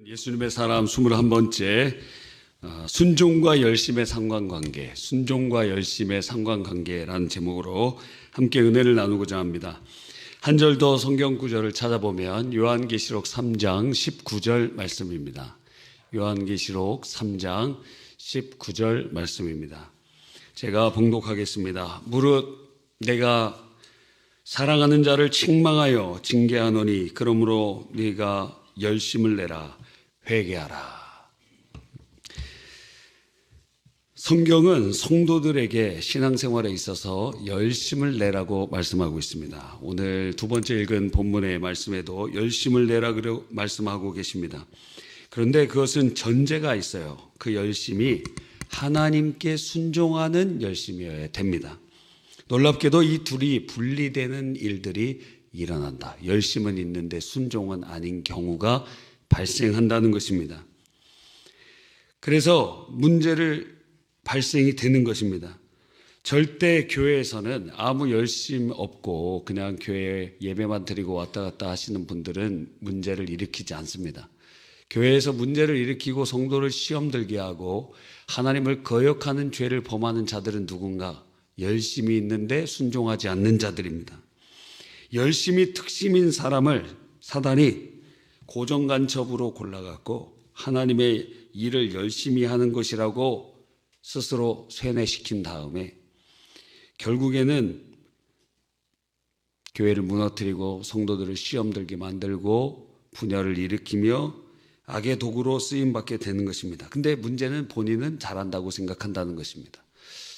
예수님의 사람 21번째 순종과 열심의 상관관계, 순종과 열심의 상관관계라는 제목으로 함께 은혜를 나누고자 합니다. 한 절 더 성경 구절을 찾아보면 요한계시록 3장 19절 말씀입니다. 요한계시록 3장 19절 말씀입니다. 제가 봉독하겠습니다. 무릇 내가 사랑하는 자를 책망하여 징계하노니 그러므로 네가 열심을 내라 회개하라. 성경은 성도들에게 신앙생활에 있어서 열심을 내라고 말씀하고 있습니다. 오늘 두 번째 읽은 본문의 말씀에도 열심을 내라고 말씀하고 계십니다. 그런데 그것은 전제가 있어요. 그 열심이 하나님께 순종하는 열심이어야 됩니다. 놀랍게도 이 둘이 분리되는 일들이 일어난다. 열심은 있는데 순종은 아닌 경우가 발생한다는 것입니다. 그래서 발생이 되는 것입니다. 절대 교회에서는 아무 열심 없고 그냥 교회에 예배만 드리고 왔다 갔다 하시는 분들은 문제를 일으키지 않습니다. 교회에서 문제를 일으키고 성도를 시험 들게 하고 하나님을 거역하는 죄를 범하는 자들은 누군가? 열심이 있는데 순종하지 않는 자들입니다. 열심이 특심인 사람을 사단이 고정간첩으로 골라갖고 하나님의 일을 열심히 하는 것이라고 스스로 세뇌시킨 다음에 결국에는 교회를 무너뜨리고 성도들을 시험 들게 만들고 분열을 일으키며 악의 도구로 쓰임받게 되는 것입니다. 근데 문제는 본인은 잘한다고 생각한다는 것입니다.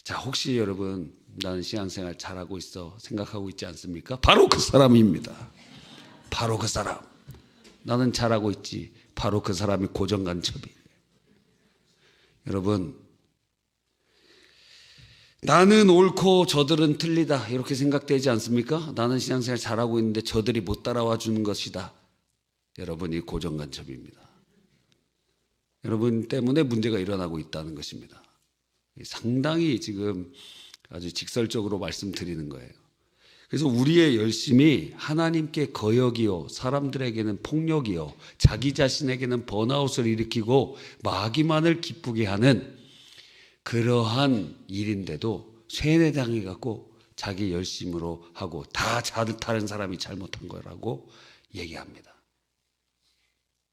자, 혹시 여러분 나는 신앙생활 잘하고 있어 생각하고 있지 않습니까? 바로 그 사람입니다. 바로 그 사람. 나는 잘하고 있지. 바로 그 사람이 고정간첩이에요. 여러분, 나는 옳고 저들은 틀리다 이렇게 생각되지 않습니까? 나는 신앙생활 잘하고 있는데 저들이 못 따라와 주는 것이다. 여러분이 고정간첩입니다. 여러분 때문에 문제가 일어나고 있다는 것입니다. 상당히 지금 아주 직설적으로 말씀드리는 거예요. 그래서 우리의 열심이 하나님께 거역이요, 사람들에게는 폭력이요, 자기 자신에게는 번아웃을 일으키고 마귀만을 기쁘게 하는 그러한 일인데도 세뇌당해갖고 자기 열심으로 하고 다 다른 사람이 잘못한 거라고 얘기합니다.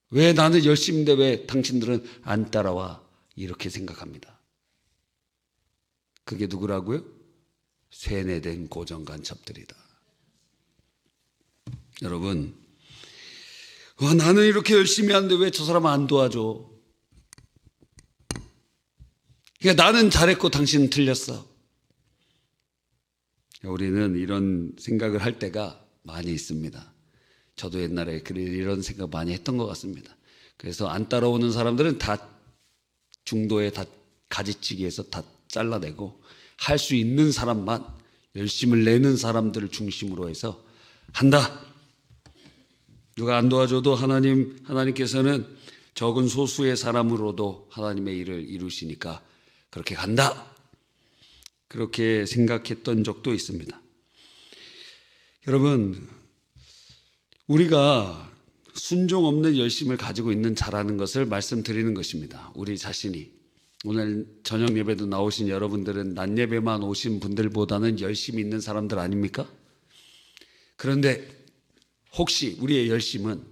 왜 나는 열심인데 왜 당신들은 안 따라와? 이렇게 생각합니다. 그게 누구라고요? 세뇌된 고정간첩들이다. 여러분, 나는 이렇게 열심히 하는데 왜 저 사람은 안 도와줘? 그러니까 나는 잘했고 당신은 틀렸어. 우리는 이런 생각을 할 때가 많이 있습니다. 저도 옛날에 이런 생각 많이 했던 것 같습니다. 그래서 안 따라오는 사람들은 다 중도에 다 가지치기해서 다 잘라내고 할 수 있는 사람만 열심을 내는 사람들을 중심으로 해서 한다. 누가 안 도와줘도 하나님께서는 적은 소수의 사람으로도 하나님의 일을 이루시니까 그렇게 간다. 그렇게 생각했던 적도 있습니다. 여러분, 우리가 순종 없는 열심을 가지고 있는 자라는 것을 말씀드리는 것입니다. 우리 자신이. 오늘 저녁 예배도 나오신 여러분들은 낮 예배만 오신 분들보다는 열심히 있는 사람들 아닙니까? 그런데 혹시 우리의 열심은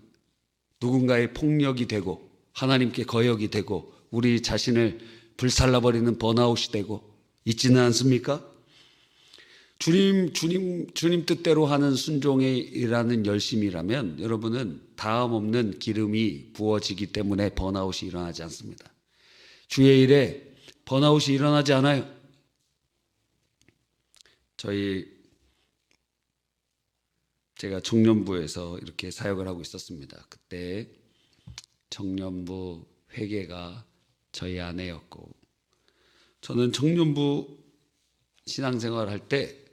누군가의 폭력이 되고 하나님께 거역이 되고 우리 자신을 불살라버리는 번아웃이 되고 있지는 않습니까? 주님 뜻대로 하는 순종이라는 열심이라면 여러분은 다음 없는 기름이 부어지기 때문에 번아웃이 일어나지 않습니다. 주의 일에 번아웃이 일어나지 않아요. 제가 청년부에서 이렇게 사역을 하고 있었습니다. 그때 청년부 회계가 저희 아내였고 저는 청년부 신앙생활 할 때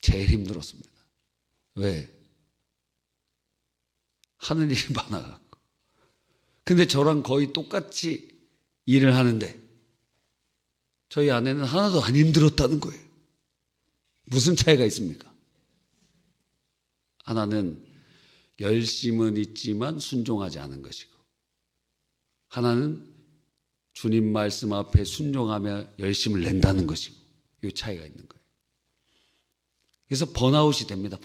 제일 힘들었습니다. 왜? 하는 일이 많아갖고. 근데 저랑 거의 똑같이 일을 하는데 저희 아내는 하나도 안 힘들었다는 거예요. 무슨 차이가 있습니까? 하나는 열심은 있지만 순종하지 않은 것이고 하나는 주님 말씀 앞에 순종하며 열심을 낸다는 것이고, 이 차이가 있는 거예요. 그래서 번아웃이 됩니다.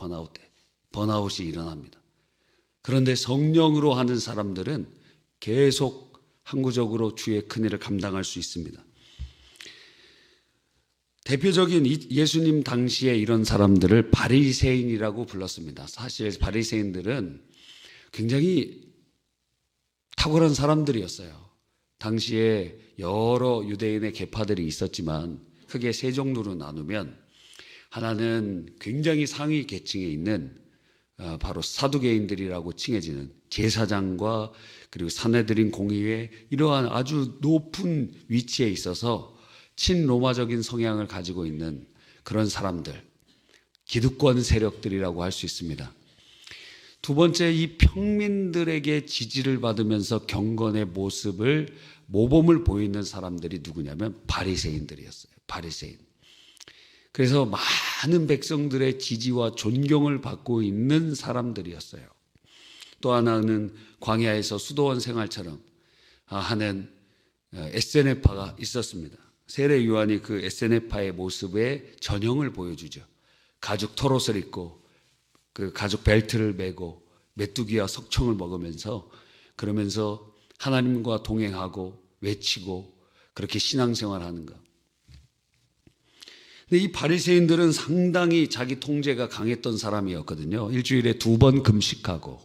번아웃이 일어납니다. 그런데 성령으로 하는 사람들은 계속 항구적으로 주의 큰일을 감당할 수 있습니다. 대표적인 예수님 당시에 이런 사람들을 바리새인이라고 불렀습니다. 사실 바리새인들은 굉장히 탁월한 사람들이었어요. 당시에 여러 유대인의 계파들이 있었지만 크게 세 종류로 나누면, 하나는 굉장히 상위 계층에 있는 바로 사두개인들이라고 칭해지는 제사장과 그리고 산헤드린 공의회, 이러한 아주 높은 위치에 있어서 친로마적인 성향을 가지고 있는 그런 사람들, 기득권 세력들이라고 할 수 있습니다. 두 번째, 이 평민들에게 지지를 받으면서 경건의 모범을 보이는 사람들이 누구냐면 바리새인들이었어요. 바리새인. 그래서 많은 백성들의 지지와 존경을 받고 있는 사람들이었어요. 또 하나는 광야에서 수도원 생활처럼 하는 에세네파가 있었습니다. 세례 요한이 그 에세네파의 모습의 전형을 보여주죠. 가죽 털옷을 입고 그 가죽 벨트를 메고 메뚜기와 석청을 먹으면서, 그러면서 하나님과 동행하고 외치고 그렇게 신앙생활하는 것. 근데 이 바리새인들은 상당히 자기 통제가 강했던 사람이었거든요. 일주일에 2번 금식하고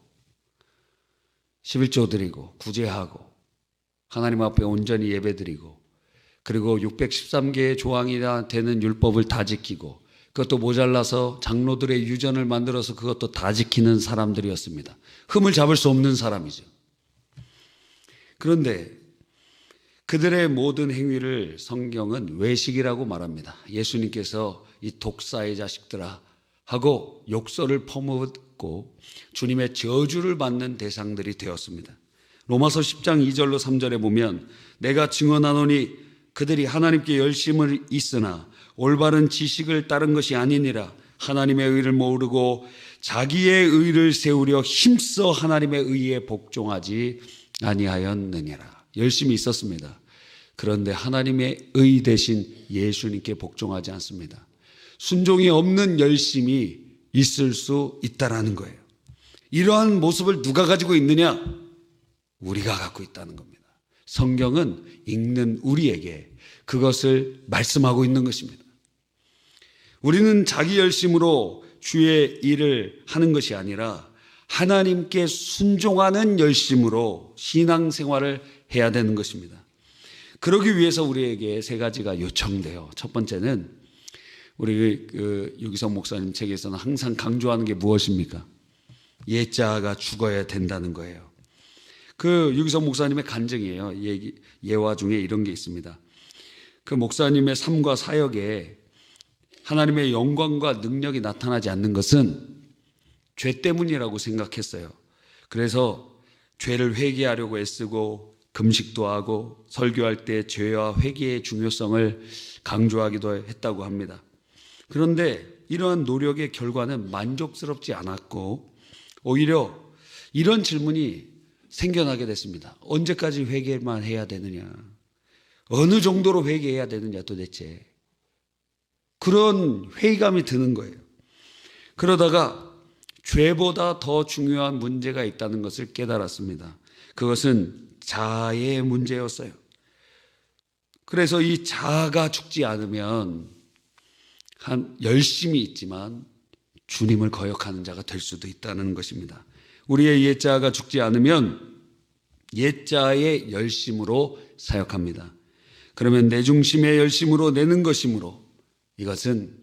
11조 드리고 구제하고 하나님 앞에 온전히 예배드리고, 그리고 613개의 조항이나 되는 율법을 다 지키고, 그것도 모자라서 장로들의 유전을 만들어서 그것도 다 지키는 사람들이었습니다. 흠을 잡을 수 없는 사람이죠. 그런데 그들의 모든 행위를 성경은 외식이라고 말합니다. 예수님께서 이 독사의 자식들아 하고 욕설을 퍼붓고 주님의 저주를 받는 대상들이 되었습니다. 로마서 10장 2절로 3절에 보면, 내가 증언하노니 그들이 하나님께 열심을 있으나 올바른 지식을 따른 것이 아니니라. 하나님의 의를 모르고 자기의 의를 세우려 힘써 하나님의 의에 복종하지 아니하였느니라. 열심히 있었습니다. 그런데 하나님의 의 대신 예수님께 복종하지 않습니다. 순종이 없는 열심이 있을 수 있다라는 거예요. 이러한 모습을 누가 가지고 있느냐? 우리가 갖고 있다는 겁니다. 성경은 읽는 우리에게 그것을 말씀하고 있는 것입니다. 우리는 자기 열심으로 주의 일을 하는 것이 아니라 하나님께 순종하는 열심으로 신앙생활을 해야 되는 것입니다. 그러기 위해서 우리에게 세 가지가 요청돼요. 첫 번째는 우리 유기성 목사님 책에서는 항상 강조하는 게 무엇입니까? 옛자가 죽어야 된다는 거예요. 그 유기성 목사님의 간증이에요. 예화 중에 이런 게 있습니다. 그 목사님의 삶과 사역에 하나님의 영광과 능력이 나타나지 않는 것은 죄 때문이라고 생각했어요. 그래서 죄를 회개하려고 애쓰고 금식도 하고 설교할 때 죄와 회개의 중요성을 강조하기도 했다고 합니다. 그런데 이러한 노력의 결과는 만족스럽지 않았고 오히려 이런 질문이 생겨나게 됐습니다. 언제까지 회개만 해야 되느냐? 어느 정도로 회개해야 되느냐 도대체? 그런 회의감이 드는 거예요. 그러다가 죄보다 더 중요한 문제가 있다는 것을 깨달았습니다. 그것은 자아의 문제였어요. 그래서 이 자아가 죽지 않으면 열심히 있지만 주님을 거역하는 자가 될 수도 있다는 것입니다. 우리의 옛자아가 죽지 않으면 옛자아의 열심으로 사역합니다. 그러면 내 중심의 열심으로 내는 것이므로 이것은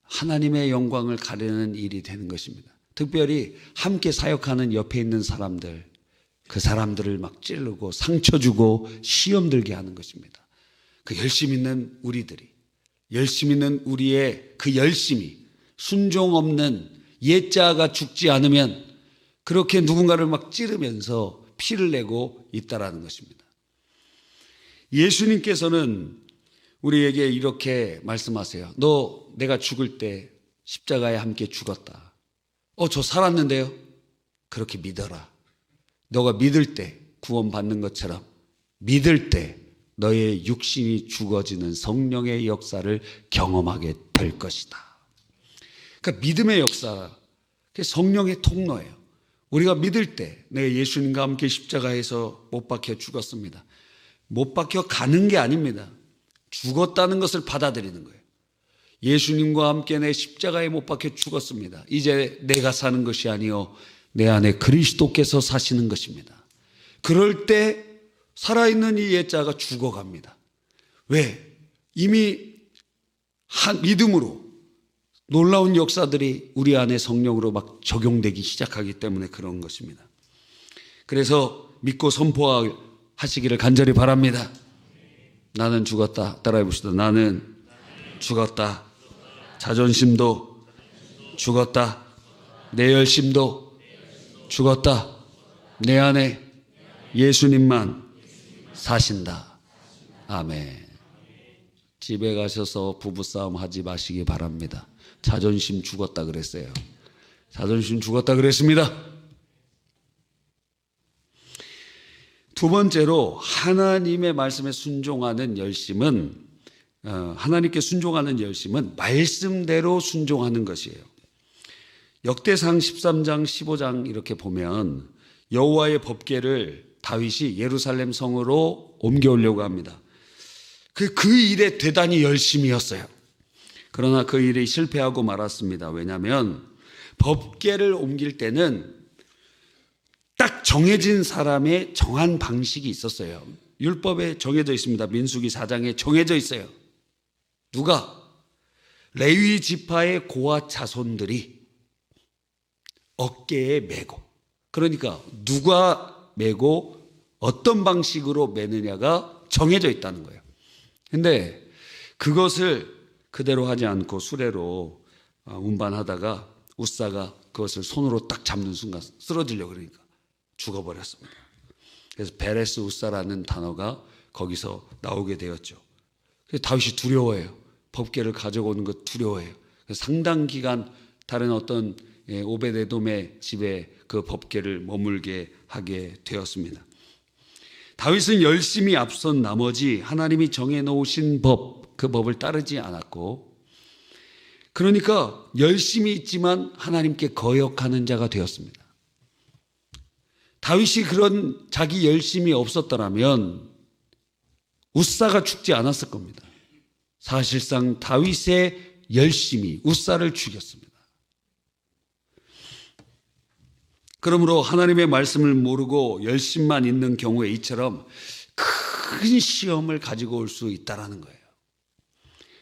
하나님의 영광을 가리는 일이 되는 것입니다. 특별히 함께 사역하는 옆에 있는 사람들, 그 사람들을 막 찌르고 상처 주고 시험 들게 하는 것입니다. 그 열심 있는 우리들이, 열심 있는 우리의 그 열심이 순종 없는 옛자아가 죽지 않으면 그렇게 누군가를 막 찌르면서 피를 내고 있다라는 것입니다. 예수님께서는 우리에게 이렇게 말씀하세요. 너 내가 죽을 때 십자가에 함께 죽었다. 저 살았는데요? 그렇게 믿어라. 너가 믿을 때 구원받는 것처럼 믿을 때 너의 육신이 죽어지는 성령의 역사를 경험하게 될 것이다. 그러니까 믿음의 역사, 성령의 통로예요. 우리가 믿을 때 내가 예수님과 함께 십자가에서 못 박혀 죽었습니다. 못 박혀 가는 게 아닙니다. 죽었다는 것을 받아들이는 거예요. 예수님과 함께 내 십자가에 못 박혀 죽었습니다. 이제 내가 사는 것이 아니요 내 안에 그리스도께서 사시는 것입니다. 그럴 때 살아있는 이 옛자가 죽어갑니다. 왜? 이미 한 믿음으로 놀라운 역사들이 우리 안에 성령으로 막 적용되기 시작하기 때문에 그런 것입니다. 그래서 믿고 선포하시기를 간절히 바랍니다. 나는 죽었다. 따라해 봅시다. 나는 죽었다. 자존심도 죽었다. 내 열심도 죽었다. 내 안에 예수님만 사신다. 아멘. 집에 가셔서 부부싸움 하지 마시기 바랍니다. 자존심 죽었다 그랬어요. 자존심 죽었다 그랬습니다. 두 번째로 하나님의 말씀에 순종하는 열심은 하나님께 순종하는 열심은 말씀대로 순종하는 것이에요. 역대상 13장 15장 이렇게 보면 여호와의 법궤를 다윗이 예루살렘 성으로 옮겨오려고 합니다. 그 일에 대단히 열심이었어요. 그러나 그 일이 실패하고 말았습니다. 왜냐하면 법궤를 옮길 때는 딱 정해진 사람의 정한 방식이 있었어요. 율법에 정해져 있습니다. 민수기 4장에 정해져 있어요. 누가? 레위 지파의 고아 자손들이 어깨에 메고, 그러니까 누가 메고 어떤 방식으로 메느냐가 정해져 있다는 거예요. 근데 그것을 그대로 하지 않고 수레로 운반하다가 우사가 그것을 손으로 딱 잡는 순간 쓰러지려고 그러니까 죽어버렸습니다. 그래서 베레스 우사라는 단어가 거기서 나오게 되었죠. 그래서 다윗이 두려워해요. 법궤를 가져오는 것 두려워해요. 그래서 상당 기간 다른 어떤 오베데돔의 집에 그 법궤를 머물게 하게 되었습니다. 다윗은 열심히 앞선 나머지 하나님이 정해놓으신 법, 그 법을 따르지 않았고, 그러니까 열심히 있지만 하나님께 거역하는 자가 되었습니다. 다윗이 그런 자기 열심이 없었더라면 우사가 죽지 않았을 겁니다. 사실상 다윗의 열심이 우사를 죽였습니다. 그러므로 하나님의 말씀을 모르고 열심만 있는 경우에 이처럼 큰 시험을 가지고 올 수 있다는 거예요.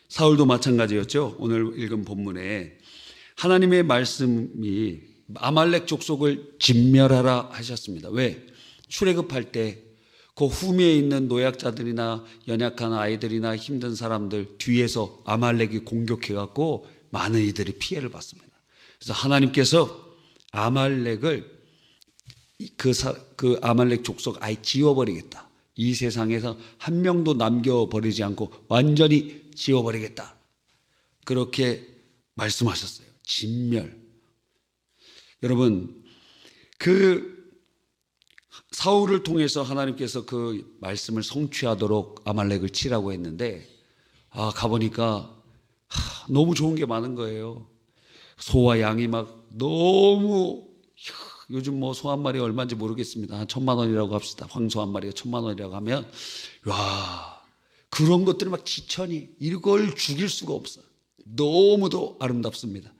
사울도 마찬가지였죠. 오늘 읽은 본문에 하나님의 말씀이 아말렉 족속을 진멸하라 하셨습니다. 왜? 출애굽할 때 그 후미에 있는 노약자들이나 연약한 아이들이나 힘든 사람들 뒤에서 아말렉이 공격해갖고 많은 이들이 피해를 받습니다. 그래서 하나님께서 아말렉을 그 아말렉 족속 아예 지워버리겠다. 이 세상에서 한 명도 남겨버리지 않고 완전히 지워버리겠다. 그렇게 말씀하셨어요. 진멸. 여러분, 그 사울을 통해서 하나님께서 그 말씀을 성취하도록 아말렉을 치라고 했는데 가보니까 너무 좋은 게 많은 거예요. 소와 양이 막 너무, 요즘 뭐 소 한 마리 얼마인지 모르겠습니다. 한 1,000만 원이라고 합시다. 황소 한 마리가 1,000만 원이라고 하면, 와, 그런 것들이 막 지천이, 이걸 죽일 수가 없어요. 너무도 아름답습니다.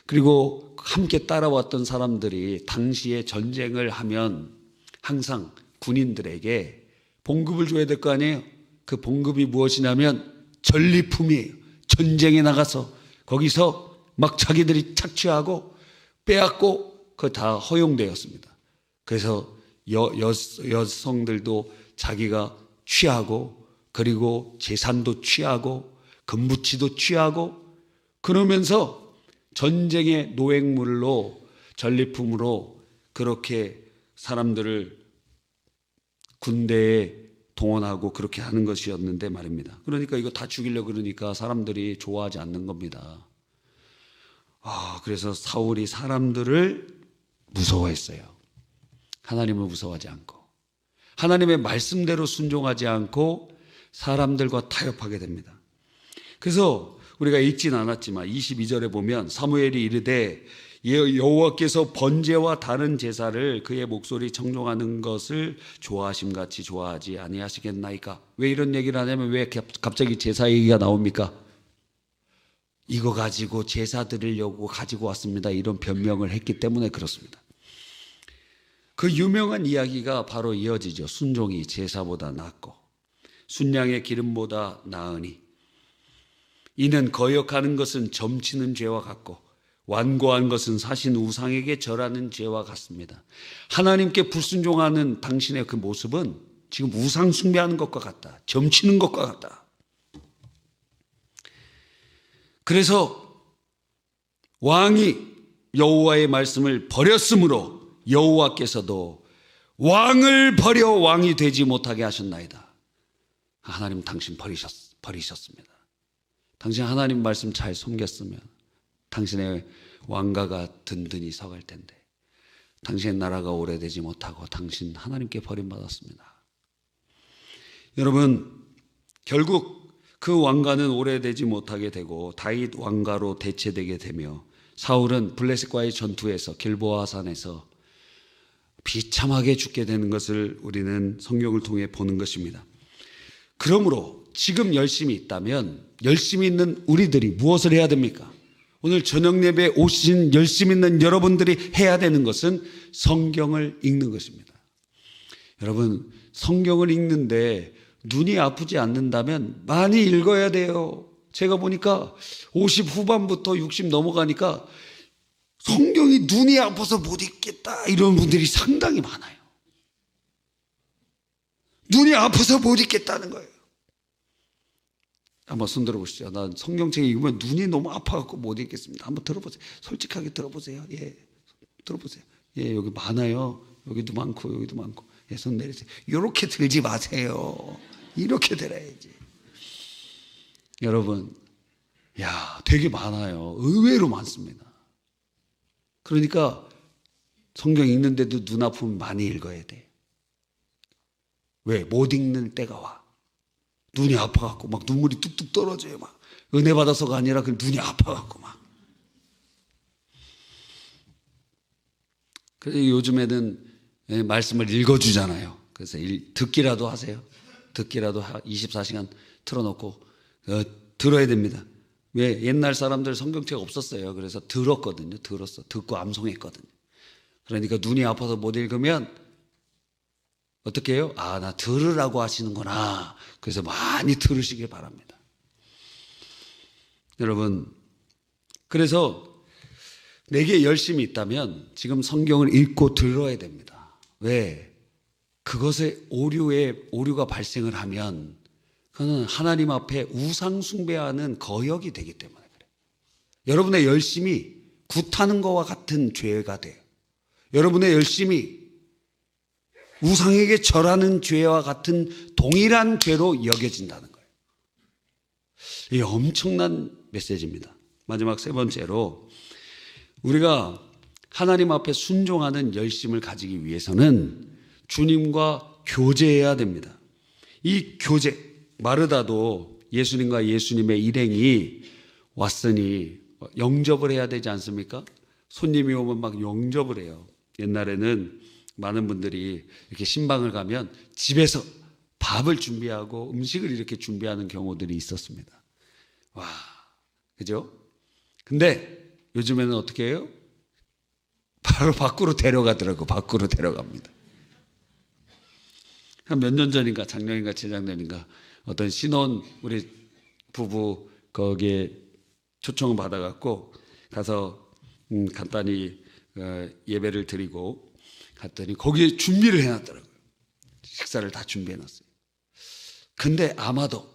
그리고 함께 따라왔던 사람들이 당시에 전쟁을 하면 항상 군인들에게 봉급을 줘야 될 거 아니에요. 그 봉급이 무엇이냐면 전리품이에요. 전쟁에 나가서 거기서 막 자기들이 착취하고 빼앗고 그거 다 허용되었습니다. 그래서 여성들도 자기가 취하고, 그리고 재산도 취하고, 금부치도 취하고, 그러면서 전쟁의 노획물로, 전리품으로 그렇게 사람들을 군대에 동원하고 그렇게 하는 것이었는데 말입니다. 그러니까 이거 다 죽이려고 그러니까 사람들이 좋아하지 않는 겁니다. 그래서 사울이 사람들을 무서워했어요. 하나님을 무서워하지 않고. 하나님의 말씀대로 순종하지 않고 사람들과 타협하게 됩니다. 그래서 우리가 읽진 않았지만 22절에 보면 사무엘이 이르되 여호와께서 번제와 다른 제사를 그의 목소리 청종하는 것을 좋아하심같이 좋아하지 아니하시겠나이까. 왜 이런 얘기를 하냐면 왜 갑자기 제사 얘기가 나옵니까? 이거 가지고 제사 드리려고 가지고 왔습니다, 이런 변명을 했기 때문에 그렇습니다. 그 유명한 이야기가 바로 이어지죠. 순종이 제사보다 낫고 순양의 기름보다 나으니 이는 거역하는 것은 점치는 죄와 같고 완고한 것은 사신 우상에게 절하는 죄와 같습니다. 하나님께 불순종하는 당신의 그 모습은 지금 우상 숭배하는 것과 같다, 점치는 것과 같다. 그래서 왕이 여호와의 말씀을 버렸으므로 여호와께서도 왕을 버려 왕이 되지 못하게 하셨나이다. 하나님, 당신 버리셨습니다. 당신 하나님 말씀 잘 섬겼으면 당신의 왕가가 든든히 서갈 텐데 당신의 나라가 오래되지 못하고 당신 하나님께 버림받았습니다. 여러분, 결국 그 왕가는 오래되지 못하게 되고 다윗 왕가로 대체되게 되며 사울은 블레셋과의 전투에서 길보아 산에서 비참하게 죽게 되는 것을 우리는 성경을 통해 보는 것입니다. 그러므로 지금 열심히 있다면 열심히 있는 우리들이 무엇을 해야 됩니까? 오늘 저녁 예배에 오신 열심히 있는 여러분들이 해야 되는 것은 성경을 읽는 것입니다. 여러분, 성경을 읽는데 눈이 아프지 않는다면 많이 읽어야 돼요. 제가 보니까 50 후반부터 60 넘어가니까 성경이 눈이 아파서 못 읽겠다 이런 분들이 상당히 많아요. 눈이 아파서 못 읽겠다는 거예요. 한번 손 들어보시죠. 난 성경책 읽으면 눈이 너무 아파갖고 못 읽겠습니다. 한번 들어보세요. 솔직하게 들어보세요. 예, 들어보세요. 예, 여기 많아요. 여기도 많고 여기도 많고. 예, 손 내리세요. 이렇게 들지 마세요. 이렇게 들어야지. 여러분, 야, 되게 많아요. 의외로 많습니다. 그러니까 성경 읽는데도 눈 아프면 많이 읽어야 돼. 왜? 못 읽는 때가 와. 눈이 아파갖고 막 눈물이 뚝뚝 떨어져요. 막 은혜 받아서가 아니라 그 눈이 아파갖고 막. 그래서 요즘에는 말씀을 읽어주잖아요. 그래서 듣기라도 하세요. 듣기라도 24시간 틀어놓고 들어야 됩니다. 왜? 옛날 사람들 성경책 없었어요. 그래서 들었거든요. 듣고 암송했거든요. 그러니까 눈이 아파서 못 읽으면 어떻게 해요? 아, 나 들으라고 하시는구나. 그래서 많이 들으시길 바랍니다. 여러분, 그래서 내게 열심이 있다면 지금 성경을 읽고 들어야 됩니다. 왜? 그것에 오류가 발생을 하면 그거는 하나님 앞에 우상 숭배하는 거역이 되기 때문에 그래요. 여러분의 열심이 굿하는 것과 같은 죄가 돼요. 여러분의 열심이 우상에게 절하는 죄와 같은 동일한 죄로 여겨진다는 거예요. 이게 엄청난 메시지입니다. 마지막 세 번째로 우리가 하나님 앞에 순종하는 열심을 가지기 위해서는 주님과 교제해야 됩니다. 이 교제, 마르다도 예수님과 예수님의 일행이 왔으니 영접을 해야 되지 않습니까? 손님이 오면 막 영접을 해요. 옛날에는 많은 분들이 이렇게 신방을 가면 집에서 밥을 준비하고 음식을 이렇게 준비하는 경우들이 있었습니다. 와, 그죠? 근데 요즘에는 어떻게 해요? 바로 밖으로 데려가더라고. 밖으로 데려갑니다. 한 몇 년 전인가, 작년인가, 재작년인가 어떤 신혼 우리 부부 거기에 초청을 받아갖고 가서 간단히 예배를 드리고 갔더니 거기에 준비를 해놨더라고요. 식사를 다 준비해놨어요. 근데 아마도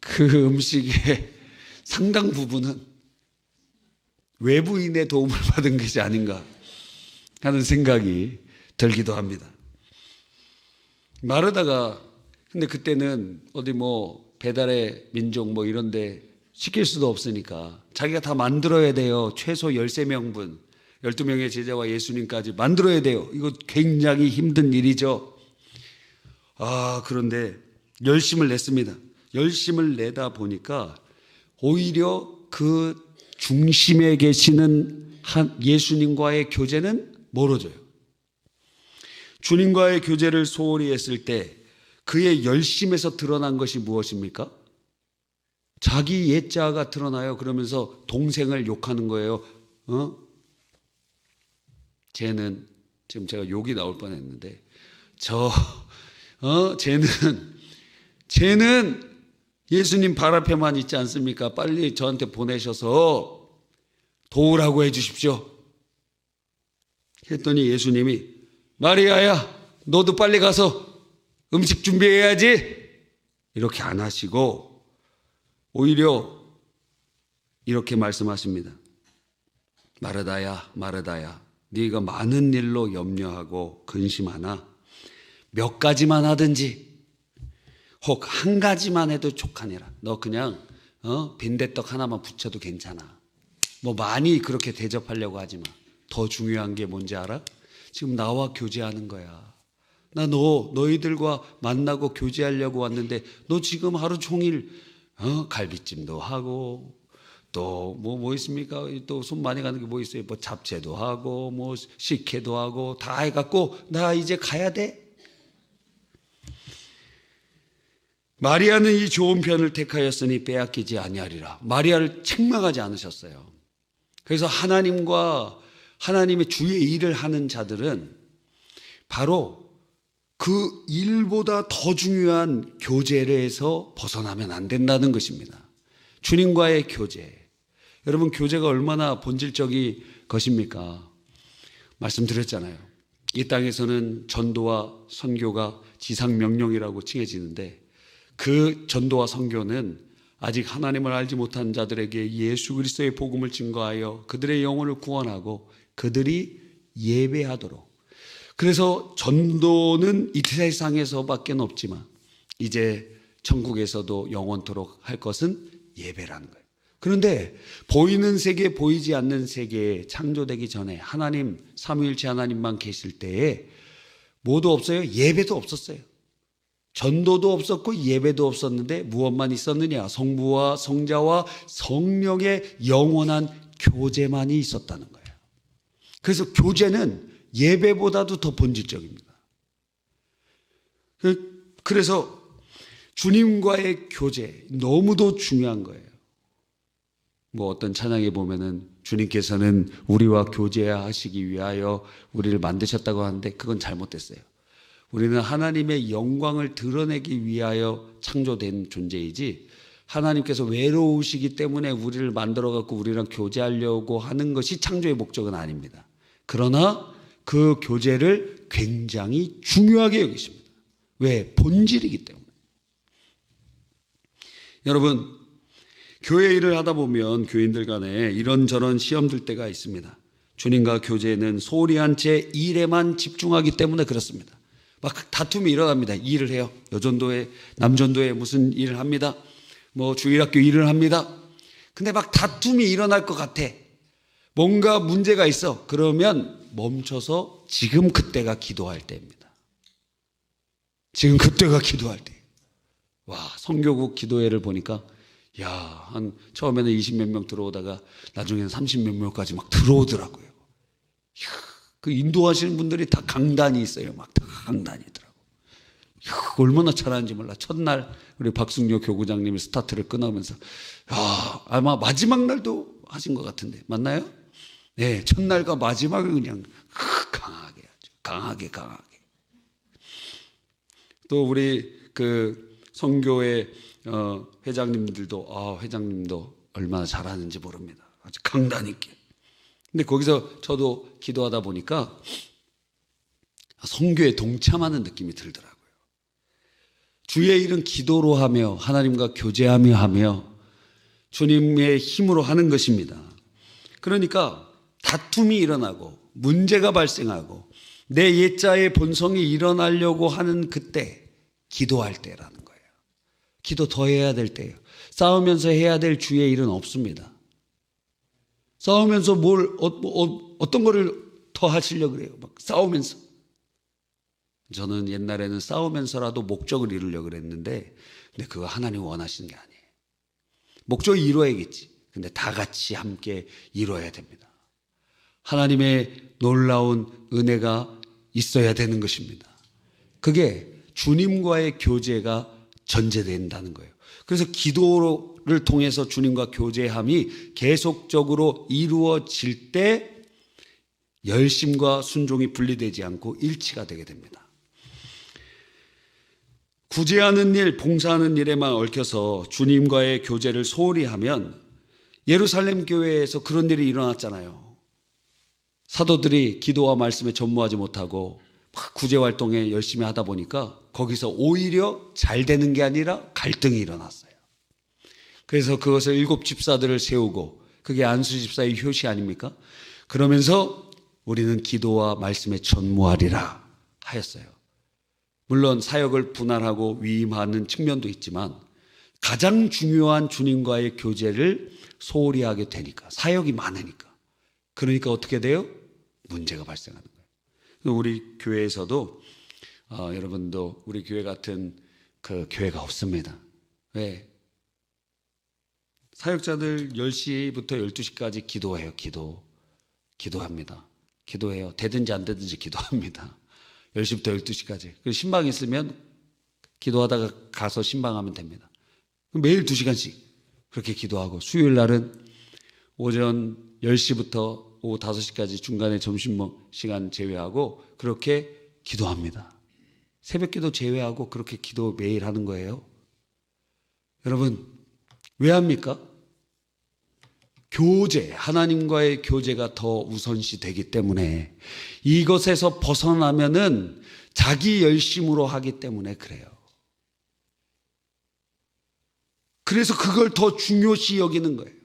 그 음식의 상당 부분은 외부인의 도움을 받은 것이 아닌가 하는 생각이 들기도 합니다. 마르다가 근데 그때는 어디 뭐 배달의 민족 뭐 이런 데 시킬 수도 없으니까 자기가 다 만들어야 돼요. 최소 13명분. 12명의 제자와 예수님까지 만들어야 돼요. 이거 굉장히 힘든 일이죠. 그런데 열심을 냈습니다. 열심을 내다 보니까 오히려 그 중심에 계시는 예수님과의 교제는 멀어져요. 주님과의 교제를 소홀히 했을 때 그의 열심에서 드러난 것이 무엇입니까? 자기 옛자가 드러나요. 그러면서 동생을 욕하는 거예요. 쟤는, 지금 제가 욕이 나올 뻔했는데, 쟤는 예수님 발 앞에만 있지 않습니까? 빨리 저한테 보내셔서 도우라고 해 주십시오. 했더니 예수님이, 마리아야, 너도 빨리 가서 음식 준비해야지. 이렇게 안 하시고 오히려 이렇게 말씀하십니다. 마르다야, 마르다야, 네가 많은 일로 염려하고 근심하나 몇 가지만 하든지 혹 한 가지만 해도 족하니라. 너 그냥 빈대떡 하나만 붙여도 괜찮아. 뭐 많이 그렇게 대접하려고 하지 마. 더 중요한 게 뭔지 알아? 지금 나와 교제하는 거야. 나 너희들과 만나고 교제하려고 왔는데 너 지금 하루 종일 갈비찜도 하고 또 뭐 있습니까? 또 손 많이 가는 게 뭐 있어요? 뭐 잡채도 하고 뭐 식혜도 하고 다 해갖고 나 이제 가야 돼. 마리아는 이 좋은 편을 택하였으니 빼앗기지 아니하리라. 마리아를 책망하지 않으셨어요. 그래서 하나님의 주의 일을 하는 자들은 바로 그 일보다 더 중요한 교제에서 벗어나면 안 된다는 것입니다. 주님과의 교제. 여러분, 교제가 얼마나 본질적인 것입니까? 말씀드렸잖아요. 이 땅에서는 전도와 선교가 지상명령이라고 칭해지는데 그 전도와 선교는 아직 하나님을 알지 못한 자들에게 예수 그리스도의 복음을 증거하여 그들의 영혼을 구원하고 그들이 예배하도록. 그래서 전도는 이 세상에서밖에 없지만 이제 천국에서도 영원토록 할 것은 예배라는 거예요. 그런데 보이는 세계, 보이지 않는 세계에 창조되기 전에 하나님, 삼위일체 하나님만 계실 때에 뭐도 없어요? 예배도 없었어요. 전도도 없었고 예배도 없었는데 무엇만 있었느냐? 성부와 성자와 성령의 영원한 교제만이 있었다는 거예요. 그래서 교제는 예배보다도 더 본질적입니다. 그래서 주님과의 교제 너무도 중요한 거예요. 뭐 어떤 찬양에 보면은 주님께서는 우리와 교제하시기 위하여 우리를 만드셨다고 하는데 그건 잘못됐어요. 우리는 하나님의 영광을 드러내기 위하여 창조된 존재이지 하나님께서 외로우시기 때문에 우리를 만들어 갖고 우리랑 교제하려고 하는 것이 창조의 목적은 아닙니다. 그러나 그 교제를 굉장히 중요하게 여기십니다. 왜? 본질이기 때문에. 여러분, 교회 일을 하다 보면 교인들 간에 이런저런 시험 들 때가 있습니다. 주님과 교제는 소홀히 한 채 일에만 집중하기 때문에 그렇습니다. 막 다툼이 일어납니다. 일을 해요. 여전도회, 남전도회 무슨 일을 합니다. 뭐 주일학교 일을 합니다. 근데 막 다툼이 일어날 것 같아. 뭔가 문제가 있어. 그러면 멈춰서 지금 그때가 기도할 때입니다. 지금 그때가 기도할 때. 와, 성교국 기도회를 보니까 처음에는 20몇 명 들어오다가 나중에는 30몇 명까지 막 들어오더라고요. 그 인도하시는 분들이 다 강단이 있어요. 막 다 강단이더라고. 얼마나 잘하는지 몰라. 첫날 우리 박승료 교구장님이 스타트를 끊으면서 아마 마지막 날도 하신 것 같은데 맞나요? 네, 첫날과 마지막을 그냥 강하게 하죠. 강하게. 또 우리 그 선교회 회장님들도 회장님도 얼마나 잘하는지 모릅니다. 아주 강단 있게. 근데 거기서 저도 기도하다 보니까 선교에 동참하는 느낌이 들더라고요. 주의 일은 기도로 하며 하나님과 교제하며 하며 주님의 힘으로 하는 것입니다. 그러니까 다툼이 일어나고 문제가 발생하고 내 옛자의 본성이 일어나려고 하는 그때 기도할 때라는 거예요. 기도 더 해야 될 때예요. 싸우면서 해야 될 주의 일은 없습니다. 싸우면서 어떤 거를 더 하시려고 그래요. 막 싸우면서. 저는 옛날에는 싸우면서라도 목적을 이루려고 그랬는데, 근데 그거 하나님 원하시는 게 아니에요. 목적을 이루어야겠지. 근데 다 같이 함께 이루어야 됩니다. 하나님의 놀라운 은혜가 있어야 되는 것입니다. 그게 주님과의 교제가 전제된다는 거예요. 그래서 기도를 통해서 주님과 교제함이 계속적으로 이루어질 때 열심과 순종이 분리되지 않고 일치가 되게 됩니다. 구제하는 일, 봉사하는 일에만 얽혀서 주님과의 교제를 소홀히 하면 예루살렘 교회에서 그런 일이 일어났잖아요. 사도들이 기도와 말씀에 전무하지 못하고 막 구제 활동에 열심히 하다 보니까 거기서 오히려 잘 되는 게 아니라 갈등이 일어났어요. 그래서 그것을 7 집사들을 세우고, 그게 안수 집사의 효시 아닙니까? 그러면서 우리는 기도와 말씀에 전무하리라 하였어요. 물론 사역을 분할하고 위임하는 측면도 있지만 가장 중요한 주님과의 교제를 소홀히 하게 되니까, 사역이 많으니까. 그러니까 어떻게 돼요? 문제가 발생하는 거예요. 우리 교회에서도 여러분도 우리 교회 같은 그 교회가 없습니다. 왜? 사역자들 10시부터 12시까지 기도해요. 기도합니다. 기도해요. 되든지 안 되든지 기도합니다. 10시부터 12시까지. 신방 있으면 기도하다가 가서 신방하면 됩니다. 매일 2시간씩 그렇게 기도하고, 수요일 날은 오전 10시부터 오후 5시까지 중간에 점심 시간 제외하고 그렇게 기도합니다. 새벽 기도 제외하고 그렇게 기도 매일 하는 거예요. 여러분, 왜 합니까? 교제, 하나님과의 교제가 더 우선시 되기 때문에, 이것에서 벗어나면은 자기 열심으로 하기 때문에 그래요. 그래서 그걸 더 중요시 여기는 거예요.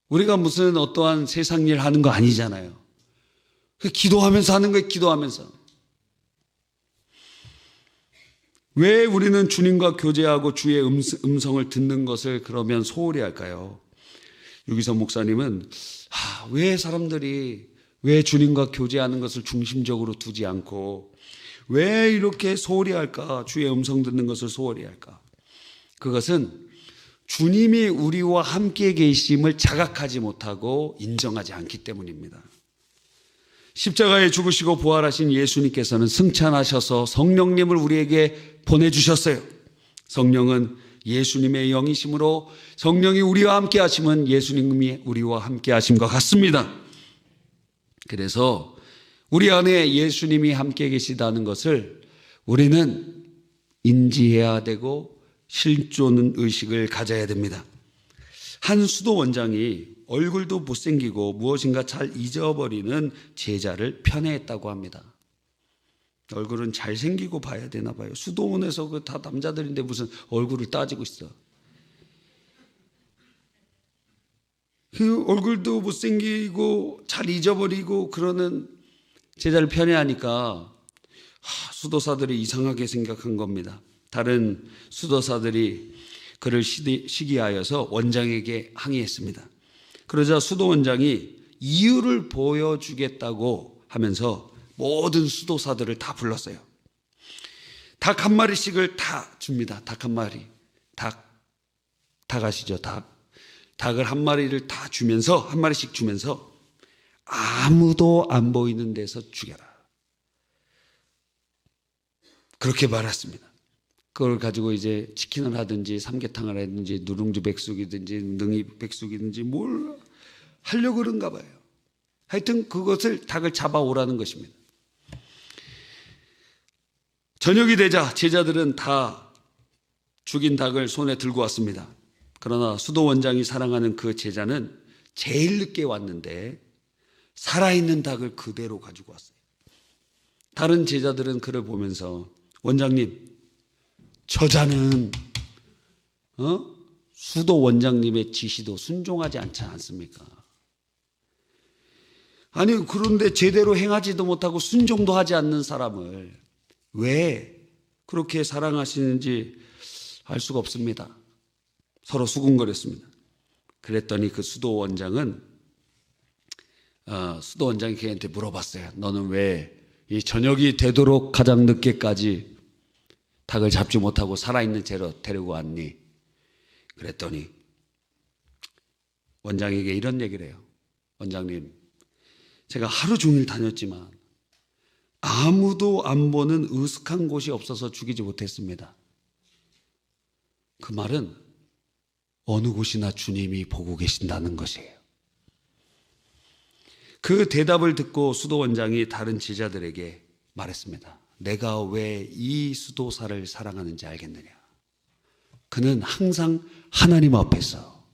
우리가 무슨 어떠한 세상 일 하는 거 아니잖아요. 기도하면서 하는 거예요. 기도하면서. 왜 우리는 주님과 교제하고 주의 음성을 듣는 것을 그러면 소홀히 할까요? 유기선 목사님은 왜 사람들이 왜 주님과 교제하는 것을 중심적으로 두지 않고 왜 이렇게 소홀히 할까? 주의 음성 듣는 것을 소홀히 할까? 그것은 주님이 우리와 함께 계심을 자각하지 못하고 인정하지 않기 때문입니다. 십자가에 죽으시고 부활하신 예수님께서는 승천하셔서 성령님을 우리에게 보내주셨어요. 성령은 예수님의 영이심으로, 성령이 우리와 함께 하심은 예수님이 우리와 함께 하심과 같습니다. 그래서 우리 안에 예수님이 함께 계시다는 것을 우리는 인지해야 되고 실존 의식을 가져야 됩니다. 한 수도 원장이 얼굴도 못생기고 무엇인가 잘 잊어버리는 제자를 편애했다고 합니다. 얼굴은 잘생기고 봐야 되나 봐요. 수도원에서 그 다 남자들인데 무슨 얼굴을 따지고 있어. 그 얼굴도 못생기고 잘 잊어버리고 그러는 제자를 편애하니까 수도사들이 이상하게 생각한 겁니다. 다른 수도사들이 그를 시기하여서 원장에게 항의했습니다. 그러자 수도 원장이 이유를 보여주겠다고 하면서 모든 수도사들을 다 불렀어요. 닭 한 마리씩을 다 줍니다. 닭 한 마리. 닭 아시죠? 닭을 한 마리를 다 주면서, 한 마리씩 주면서 아무도 안 보이는 데서 죽여라. 그렇게 말했습니다. 그걸 가지고 이제 치킨을 하든지 삼계탕을 하든지 누룽지 백숙이든지 능이 백숙이든지 뭘 하려고 그런가 봐요. 하여튼 그것을 닭을 잡아오라는 것입니다. 저녁이 되자 제자들은 다 죽인 닭을 손에 들고 왔습니다. 그러나 수도 원장이 사랑하는 그 제자는 제일 늦게 왔는데 살아있는 닭을 그대로 가지고 왔어요. 다른 제자들은 그를 보면서 원장님, 저자는 수도 원장님의 지시도 순종하지 않지 않습니까? 아니, 그런데 제대로 행하지도 못하고 순종도 하지 않는 사람을 왜 그렇게 사랑하시는지 알 수가 없습니다. 서로 수군거렸습니다. 그랬더니 그 수도 원장은 수도 원장이 걔한테 물어봤어요. 너는 왜 이 저녁이 되도록 가장 늦게까지 닭을 잡지 못하고 살아있는 채로 데리고 왔니? 그랬더니 원장에게 이런 얘기를 해요. 원장님, 제가 하루 종일 다녔지만 아무도 안 보는 으슥한 곳이 없어서 죽이지 못했습니다. 그 말은 어느 곳이나 주님이 보고 계신다는 것이에요. 그 대답을 듣고 수도 원장이 다른 제자들에게 말했습니다. 내가 왜 이 수도사를 사랑하는지 알겠느냐? 그는 항상 하나님 앞에서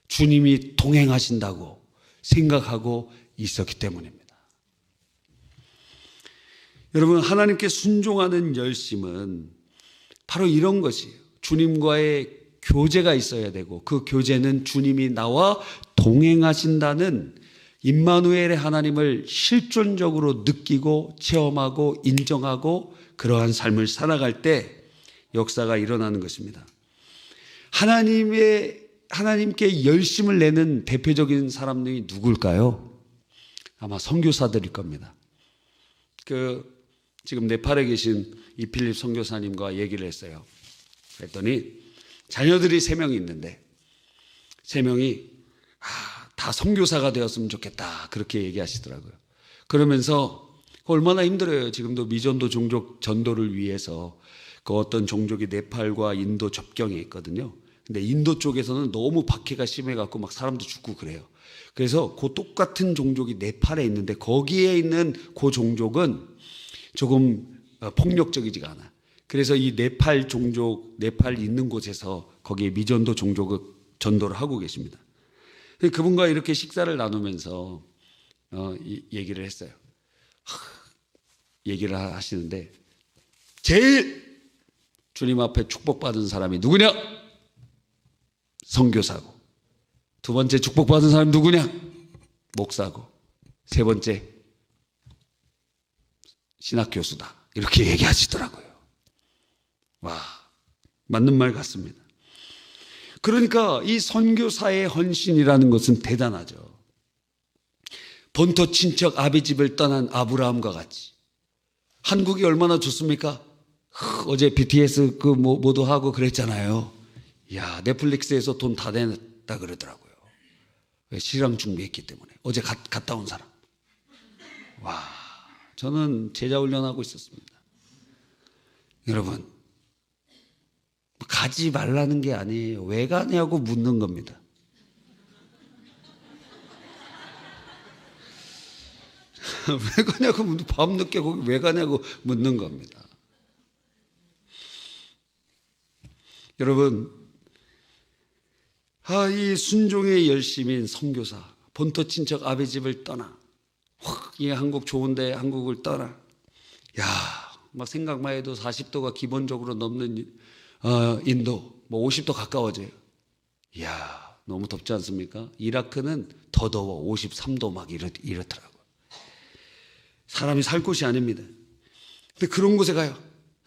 주님이 동행하신다고 생각하고 있었기 때문입니다. 여러분, 하나님께 순종하는 열심은 바로 이런 것이에요. 주님과의 교제가 있어야 되고 그 교제는 주님이 나와 동행하신다는 임마누엘의 하나님을 실존적으로 느끼고 체험하고 인정하고 그러한 삶을 살아갈 때 역사가 일어나는 것입니다. 하나님께 열심을 내는 대표적인 사람들이 누굴까요? 아마 선교사들일 겁니다. 지금 네팔에 계신 이필립 선교사님과 얘기를 했어요. 그랬더니 자녀들이 3명이 있는데 3명이 다 선교사가 되었으면 좋겠다 그렇게 얘기하시더라고요. 그러면서 얼마나 힘들어요. 지금도 미전도 종족 전도를 위해서 그 어떤 종족이 네팔과 인도 접경에 있거든요. 근데 인도 쪽에서는 너무 박해가 심해갖고 막 사람도 죽고 그래요. 그래서 그 똑같은 종족이 네팔에 있는데 거기에 있는 그 종족은 조금 폭력적이지가 않아. 그래서 이 네팔 종족, 네팔 있는 곳에서 거기에 미전도 종족을 전도를 하고 계십니다. 그분과 이렇게 식사를 나누면서 얘기를 했어요. 얘기를 하시는데 제일 주님 앞에 축복받은 사람이 누구냐? 선교사고. 2번째 축복받은 사람이 누구냐? 목사고. 3번째 신학교수다. 이렇게 얘기하시더라고요. 와, 맞는 말 같습니다. 그러니까 이 선교사의 헌신이라는 것은 대단하죠. 본토 친척 아비집을 떠난 아브라함과 같이. 한국이 얼마나 좋습니까? 어제 BTS 모두 하고 그랬잖아요. 야, 넷플릭스에서 돈 다 냈다 그러더라고요. 시랑 준비했기 때문에. 어제 갔다 온 사람. 와, 저는 제자 훈련하고 있었습니다. 여러분, 가지 말라는 게 아니에요. 왜 가냐고 묻는 겁니다. 왜 가냐고 밤늦게 거기 왜 가냐고 묻는 겁니다. 여러분, 이 순종의 열심인 선교사, 본토 친척 아비집을 떠나, 이 한국 좋은데 한국을 떠나, 야, 막 생각만 해도 40도가 기본적으로 넘는 인도, 50도 가까워져요. 이야, 너무 덥지 않습니까? 이라크는 더 더워. 53도 막 이렇더라고요. 사람이 살 곳이 아닙니다. 근데 그런 곳에 가요.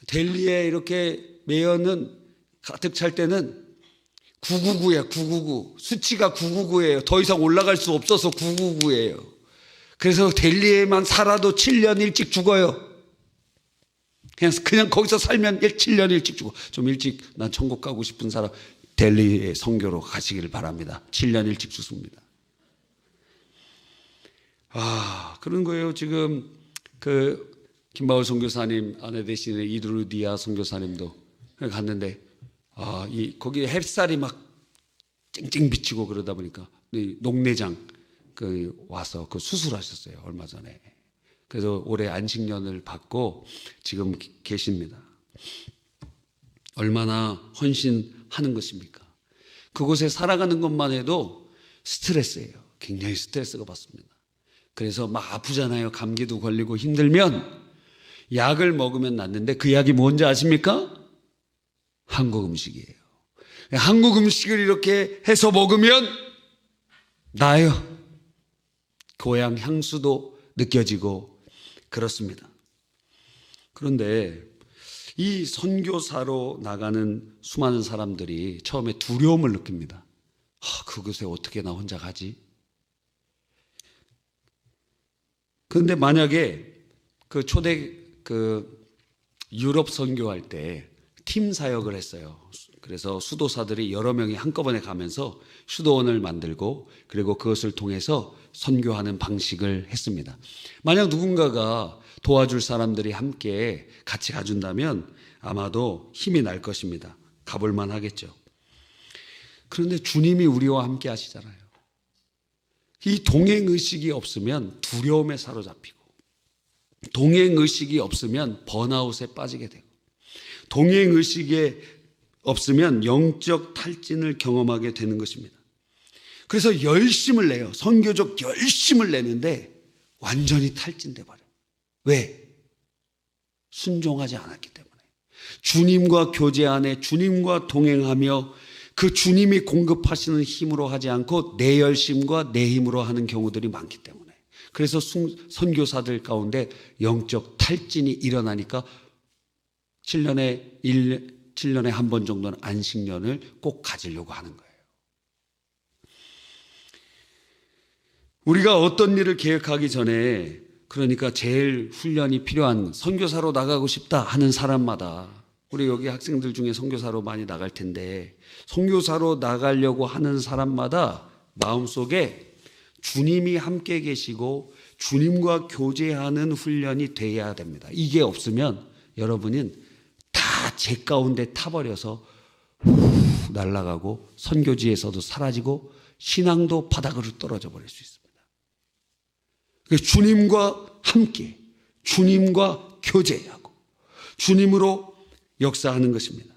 델리에 이렇게 매연은 가득 찰 때는 999야, 999. 수치가 999예요. 더 이상 올라갈 수 없어서 999예요. 그래서 델리에만 살아도 7년 일찍 죽어요. 그냥 거기서 살면 7년 일찍 죽어. 좀 일찍 난 천국 가고 싶은 사람 델리의 선교로 가시기를 바랍니다. 7년 일찍 죽습니다. 그런 거예요. 지금 김바울 선교사님 아내 되시는 이드루디아 선교사님도 갔는데 거기 햇살이 막 쨍쨍 비치고 그러다 보니까 녹내장 와서 수술하셨어요. 얼마 전에. 그래서 올해 안식년을 받고 지금 계십니다. 얼마나 헌신하는 것입니까? 그곳에 살아가는 것만 해도 스트레스예요. 굉장히 스트레스가 받습니다. 그래서 막 아프잖아요. 감기도 걸리고 힘들면 약을 먹으면 낫는데 그 약이 뭔지 아십니까? 한국 음식이에요. 한국 음식을 이렇게 해서 먹으면 나아요. 고향 향수도 느껴지고 그렇습니다. 그런데 이 선교사로 나가는 수많은 사람들이 처음에 두려움을 느낍니다. 그곳에 어떻게 나 혼자 가지? 그런데 만약에 그 초대 유럽 선교할 때 팀 사역을 했어요. 그래서 수도사들이 여러 명이 한꺼번에 가면서 수도원을 만들고 그리고 그것을 통해서 선교하는 방식을 했습니다. 만약 누군가가 도와줄 사람들이 함께 같이 가준다면 아마도 힘이 날 것입니다. 가볼만 하겠죠. 그런데 주님이 우리와 함께 하시잖아요. 이 동행의식이 없으면 두려움에 사로잡히고, 동행의식이 없으면 번아웃에 빠지게 되고, 동행의식에 없으면 영적 탈진을 경험하게 되는 것입니다. 그래서 열심을 내요. 선교적 열심을 내는데 완전히 탈진돼 버려요. 왜? 순종하지 않았기 때문에. 주님과 교제 안에 주님과 동행하며 그 주님이 공급하시는 힘으로 하지 않고 내 열심과 내 힘으로 하는 경우들이 많기 때문에. 그래서 선교사들 가운데 영적 탈진이 일어나니까 7년에 한 번 정도는 안식년을 꼭 가지려고 하는 거예요. 우리가 어떤 일을 계획하기 전에, 그러니까 제일 훈련이 필요한, 선교사로 나가고 싶다 하는 사람마다, 우리 여기 학생들 중에 선교사로 많이 나갈 텐데, 선교사로 나가려고 하는 사람마다 마음속에 주님이 함께 계시고 주님과 교제하는 훈련이 돼야 됩니다. 이게 없으면 여러분은 다 제 가운데 타버려서 날아가고 선교지에서도 사라지고 신앙도 바닥으로 떨어져 버릴 수 있습니다. 주님과 함께, 주님과 교제하고 주님으로 역사하는 것입니다.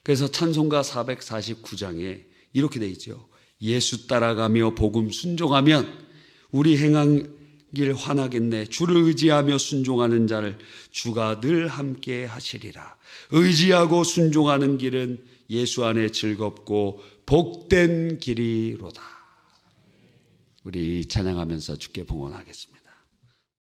그래서 찬송가 449장에 이렇게 돼 있죠. 예수 따라가며 복음 순종하면 우리 행하길 환하겠네. 주를 의지하며 순종하는 자를 주가 늘 함께 하시리라. 의지하고 순종하는 길은 예수 안에 즐겁고 복된 길이로다. 우리 찬양하면서 주께 봉헌하겠습니다.